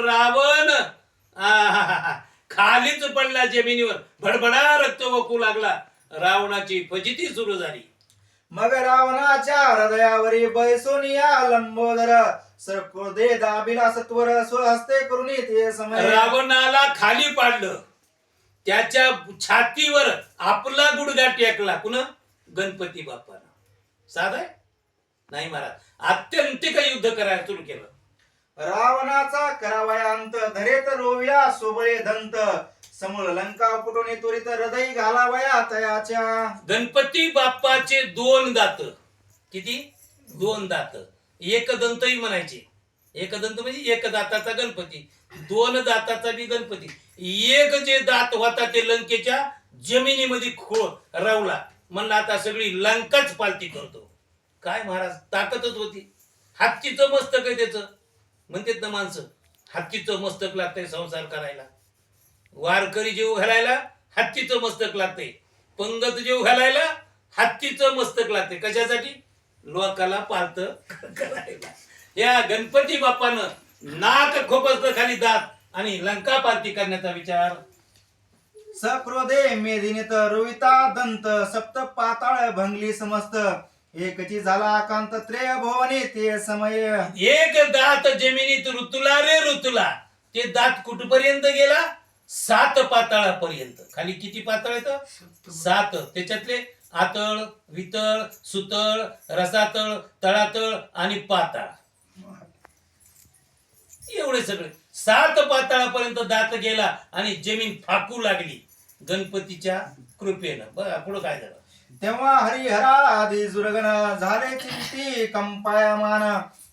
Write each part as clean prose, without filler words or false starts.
रावण खालीच पडला जमिनीवर, भडभडा रक्त वाकू लागला. रावणाची फजिती सुरू झाली. मग रावणाच्या हृदयावरी बैसोनिया लंबोदर सरक्रोधे दाबिला सत्वर स्वहस्ते करून ते समय रावणाला खाली पाडलं. त्याच्या छातीवर आपला गुडघा टेकला. कुणा? गणपती बाप्पानं. साधा नाही महाराज, आत्यंतिक युद्ध करायला सुरू केलं. रावणाचा करावया अंत धरेत रोव्या सोबळे दंत समूळ लंका पुटून त्वरित हृदय घालावया तयाच्या. गणपती बाप्पाचे 2 दात. किती? 2 दात. एक दंतही म्हणायचे. एक दंत म्हणजे एक दाताचा गणपती, 2 दाताचा बी गणपती. एक जे दात होता ते लंकेच्या जमिनीमध्ये रवला. म्हणला आता सगळी लंकाच पालती करतो. काय महाराज, ताकदच होती. हत्तीचं मस्तक आहे त्याचं. म्हणतात ना माणसं, हत्तीचं मस्तक लागतंय संसार करायला. वारकरी जीव घालायला हत्तीचं मस्तक लागतंय. पंगत जीव घालायला हत्तीचं मस्तक लागतंय. कशासाठी? लोकाला पालत करायला. या गणपती बाप्पानं नाक खोपसलं खाली दात आणि लंका पालती करण्याचा विचार. सक्रोधे मेदिनीत रोविता दंत सप्त पाताळ भंगली समस्त एकची झाला आकांत त्रेय भुवनी ते समय. एक दात जमिनीत रुतला रे रुतला. ते दात कुठपर्यंत गेला? 7 पाताळापर्यंत. खाली किती पाताळ आहेत? 7. त्याच्यातले आतळ, वितळ, सुतळ, रसातळ, तळातळ आणि पाताळ, एवढे सगळे 7 पाताळापर्यंत दात गेला आणि जमीन फाकू लागली गणपतीच्या कृपेनं. बघा पुढं काय झालं. तेव्हा हरिहरा आदी जुरगण झाले चिंती कंपायमान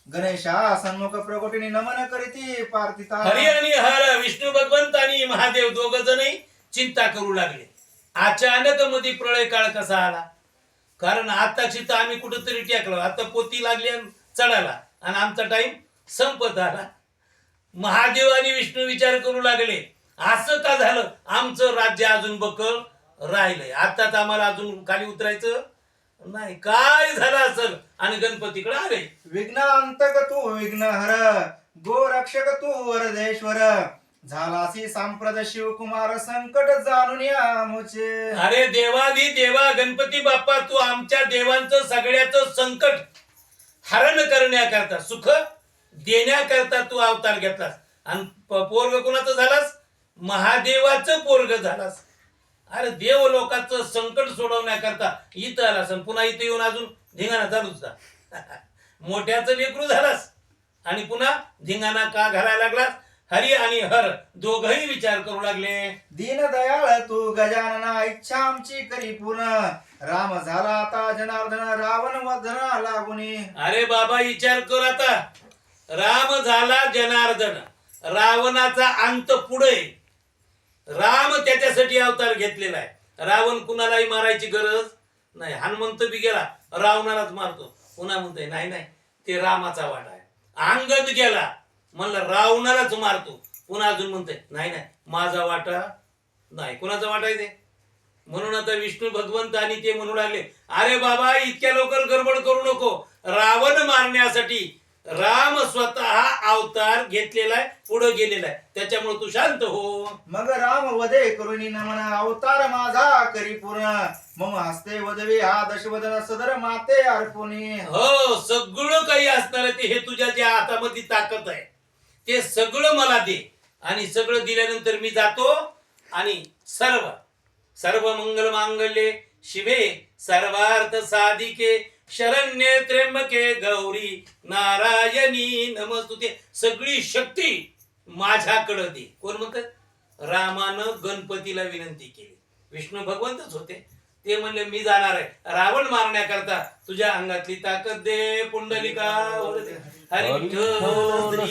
गणेशा सन्मुख प्रकोटीने नमन करीती पार्थिता. हरी आणि हर, विष्णू भगवंत आणि महादेव दोघ जणही चिंता करू लागले. अचानक मध्ये प्रळय काळ कसा आला? कारण आता चित्ता आम्ही कुठंतरी टेकलो. आता पोती लागली आणि चढाला आणि आमचा टाइम संपत आला. महादेव आणि विष्णू विचार करू लागले, असं का झालं? आमचं राज्य अजून बकल राहिलंय. आताच आम्हाला अजून खाली उतरायचं नाही. काय झालं असेल? आणि गणपतीकडे आले. विघ्न अंतक तू विघ्नहर गोरक्षक तू वरदेश्वर झालासी सांप्रद शिवकुमार संकट जाणून या मुचे. अरे देवादी देवा गणपती बाप्पा, तू आमच्या देवांचं सगळ्याचं संकट हरण करण्याकरता, सुख देण्याकरता तू अवतार घेतलास. आणि पोरग कुणाचं झालास? महादेवाचं पोरग झालास. अरे देव लोकांचं संकट सोडवण्याकरता इथं आलास आणि पुन्हा इथं येऊन अजून धिंगाणा चालूच का? मोठ्याचं लेकरू झालास आणि पुन्हा धिंगाणा का घालायला लागलास? हरी आणि हर दोघही विचार करू लागले. दीनदयाळ तू गजानना इच्छा आमची करी पूर्ण राम झाला आता जनार्दन रावण वधना लागुनी. अरे बाबा विचार कर आता. राम झाला जनार्दन, रावणाचा अंत पुढे. राम त्याच्यासाठी अवतार घेतलेला आहे. रावण कुणालाही मारायची गरज नाही. हनुमंत बी गेला रावणालाच मारतो. पुन्हा म्हणतोय नाही नाही ते रामाचा वाटा आहे. अंगद गेला म्हणलं रावणालाच मारतो. पुन्हा अजून म्हणतोय नाही नाही माझा वाटा नाही. कुणाचा वाटा आहे ते? म्हणून आता विष्णू भगवंत आणि ते म्हणू लागले, अरे बाबा इतक्या लवकर गडबड करू नको. रावण मारण्यासाठी राम स्वतः अवतार घेतलेला आहे, पुढे गेलेला आहे. त्याच्यामुळे तू शांत हो. मग राम वधे करुणी नमन अवतार माझा करी पूर्ण मम हस्ते वदवी हा दशवदन सदर माते अर्पुनी. हो, सगळं काही असणार ते हे तुझ्या ज्या हातामध्ये ताकद आहे ते सगळं मला दे. आणि सगळं दिल्यानंतर मी जातो आणि सर्व सर्व मंगल मांगल्ये शिवे सर्वार्थ साधिके शरण्ये त्र्यंबके गौरी नारायणी नमस्तुते. सगळी शक्ती माझ्याकडे दे. कोण म्हणतात? रामानं गणपतीला विनंती केली. विष्णू भगवंतच होते. ते म्हणले मी जाणार आहे रावण मारण्याकरता, तुझ्या अंगातली ताकद दे पुंडलिका. हरी विठ्ठल.